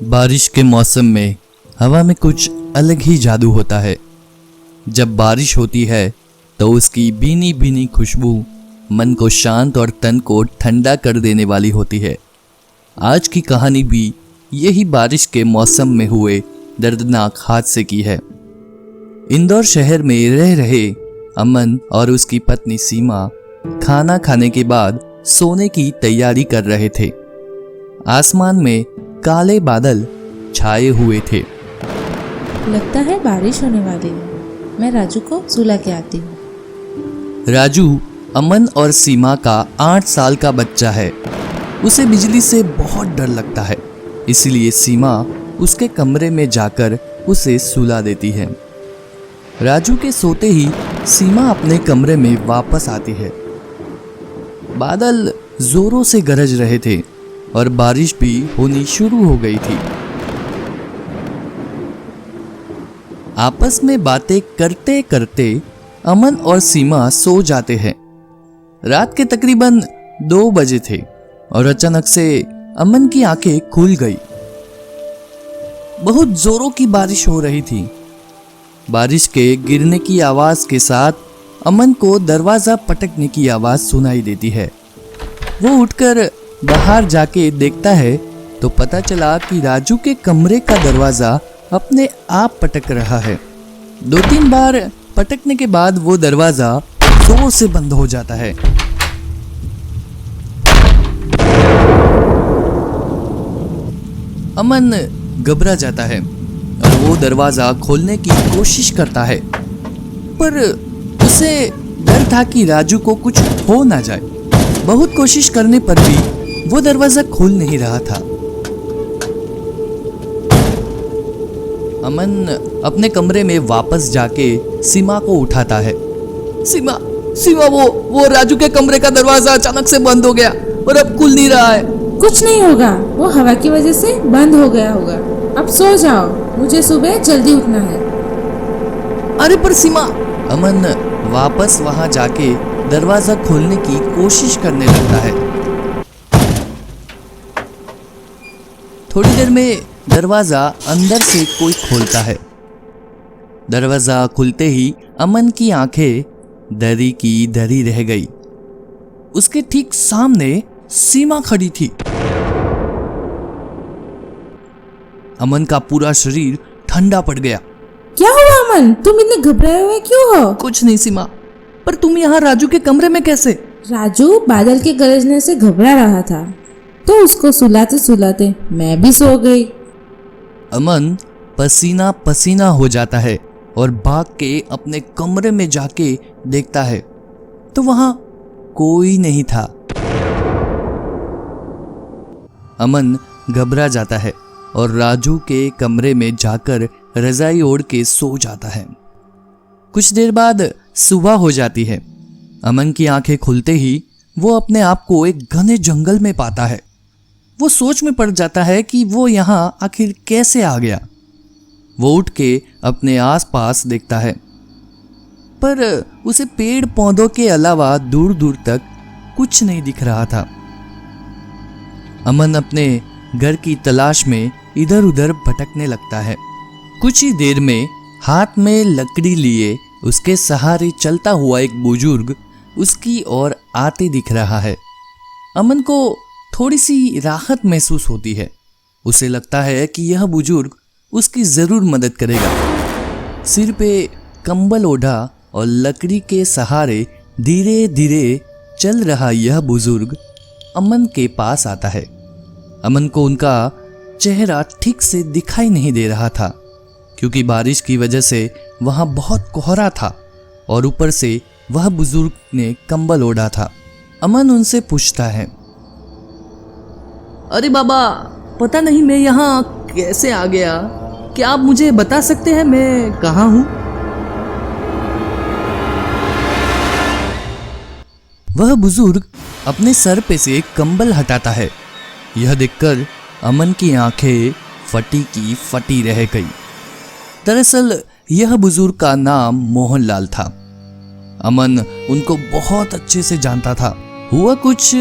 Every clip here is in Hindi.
बारिश के मौसम में हवा में कुछ अलग ही जादू होता है। जब बारिश होती है तो उसकी भीनी भीनी खुशबू मन को शांत और तन को ठंडा कर देने वाली होती है। आज की कहानी भी यही बारिश के मौसम में हुए दर्दनाक हादसे की है। इंदौर शहर में रह रहे अमन और उसकी पत्नी सीमा खाना खाने के बाद सोने की तैयारी कर रहे थे। आसमान में काले बादल छाए हुए थे। लगता है बारिश होने वाली है। मैं राजू को सुला के आती हूँ। राजू अमन और सीमा का 8 साल का बच्चा है। उसे बिजली से बहुत डर लगता है, इसलिए सीमा उसके कमरे में जाकर उसे सुला देती है। राजू के सोते ही सीमा अपने कमरे में वापस आती है। बादल जोरों से गरज रहे थे और बारिश भी होनी शुरू हो गई थी। आपस में बातें करते करते अमन और सीमा सो जाते हैं। रात के तकरीबन 2 बजे थे और अचानक से अमन की आंखें खुल गई। बहुत जोरों की बारिश हो रही थी। बारिश के गिरने की आवाज के साथ अमन को दरवाजा पटकने की आवाज सुनाई देती है। वो उठकर बाहर जाके देखता है तो पता चला कि राजू के कमरे का दरवाजा अपने आप पटक रहा है। 2-3 बार पटकने के बाद वो दरवाजा जोर से बंद हो जाता है। अमन घबरा जाता है और वो दरवाजा खोलने की कोशिश करता है, पर उसे डर था कि राजू को कुछ हो ना जाए। बहुत कोशिश करने पर भी वो दरवाजा खुल नहीं रहा था। अमन अपने कमरे में वापस जाके सीमा को उठाता है। सीमा सीमा वो राजू के कमरे का दरवाजा अचानक से बंद हो गया और अब खुल नहीं रहा है। कुछ नहीं होगा, वो हवा की वजह से बंद हो गया होगा। अब सो जाओ, मुझे सुबह जल्दी उठना है। अरे पर सीमा, अमन वापस वहां जाके दरवाजा खोलने की कोशिश करने लगता है। थोड़ी देर में दरवाजा अंदर से कोई खोलता है। दरवाजा खुलते ही अमन की आंखें दरी की दरी रह गई। उसके ठीक सामने सीमा खड़ी थी। अमन का पूरा शरीर ठंडा पड़ गया। क्या हुआ अमन, तुम इतने घबराए हुए क्यों हो? कुछ नहीं सीमा, पर तुम यहाँ राजू के कमरे में कैसे? राजू बादल के गरजने से घबरा रहा था, तो उसको सुलाते सुलाते मैं भी सो गई। अमन पसीना पसीना हो जाता है और भाग के अपने कमरे में जाके देखता है तो वहां कोई नहीं था। अमन घबरा जाता है और राजू के कमरे में जाकर रजाई ओढ़ के सो जाता है। कुछ देर बाद सुबह हो जाती है। अमन की आंखें खुलते ही वो अपने आप को एक घने जंगल में पाता है। वो सोच में पड़ जाता है कि वो यहाँ आखिर कैसे आ गया। वो उठ के अपने आसपास देखता है, पर उसे पेड़ पौधों के अलावा दूर दूर तक कुछ नहीं दिख रहा था। अमन अपने घर की तलाश में इधर उधर भटकने लगता है। कुछ ही देर में हाथ में लकड़ी लिए उसके सहारे चलता हुआ एक बुजुर्ग उसकी ओर आते दिख रहा है। अमन को थोड़ी सी राहत महसूस होती है। उसे लगता है कि यह बुजुर्ग उसकी जरूर मदद करेगा। सिर पे कंबल ओढ़ा और लकड़ी के सहारे धीरे धीरे चल रहा यह बुजुर्ग अमन के पास आता है। अमन को उनका चेहरा ठीक से दिखाई नहीं दे रहा था, क्योंकि बारिश की वजह से वहां बहुत कोहरा था और ऊपर से वह बुजुर्ग ने कंबल ओढ़ा था। अमन उनसे पूछता है, अरे बाबा, पता नहीं मैं यहाँ कैसे आ गया। क्या आप मुझे बता सकते हैं मैं कहाँ हूँ? वह बुजुर्ग अपने सर पे से कंबल हटाता है। यह देखकर अमन की आंखें फटी की फटी रह गई। दरअसल यह बुजुर्ग का नाम मोहनलाल था। अमन उनको बहुत अच्छे से जानता था। हुआ कुछ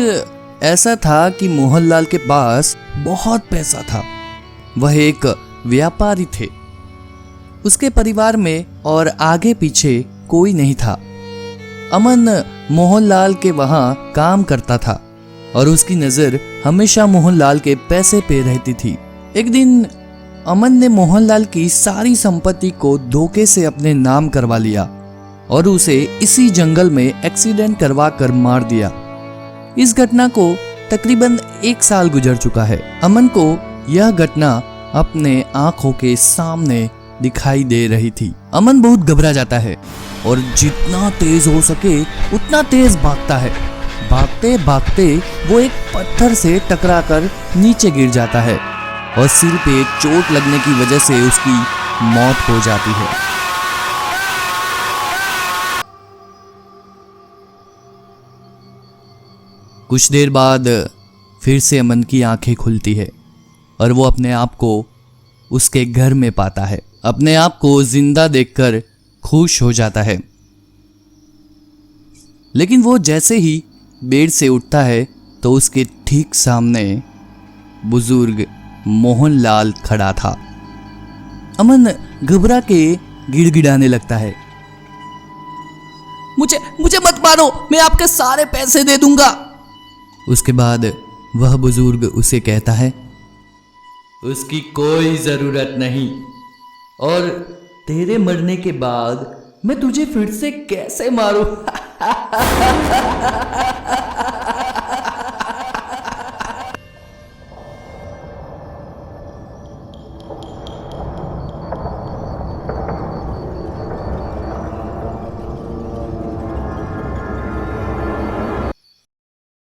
ऐसा था कि मोहनलाल के पास बहुत पैसा था। वह एक व्यापारी थे। उसके परिवार में और आगे पीछे कोई नहीं था। अमन मोहनलाल के वहां काम करता था और उसकी नजर हमेशा मोहनलाल के पैसे पे रहती थी। एक दिन अमन ने मोहनलाल की सारी संपत्ति को धोखे से अपने नाम करवा लिया और उसे इसी जंगल में एक्सीडेंट करवा कर मार दिया। इस घटना को तकरीबन 1 साल गुजर चुका है। अमन को यह घटना अपने आंखों के सामने दिखाई दे रही थी। अमन बहुत घबरा जाता है और जितना तेज हो सके उतना तेज भागता है। भागते भागते वो एक पत्थर से टकराकर नीचे गिर जाता है और सिर पे चोट लगने की वजह से उसकी मौत हो जाती है। कुछ देर बाद फिर से अमन की आंखें खुलती है और वो अपने आप को उसके घर में पाता है। अपने आप को जिंदा देखकर खुश हो जाता है। लेकिन वो जैसे ही बेड से उठता है तो उसके ठीक सामने बुजुर्ग मोहनलाल खड़ा था। अमन घबरा के गिड़गिड़ाने लगता है। मुझे मत मारो, मैं आपके सारे पैसे दे दूंगा। उसके बाद वह बुजुर्ग उसे कहता है, उसकी कोई जरूरत नहीं, और तेरे मरने के बाद मैं तुझे फिर से कैसे मारूं?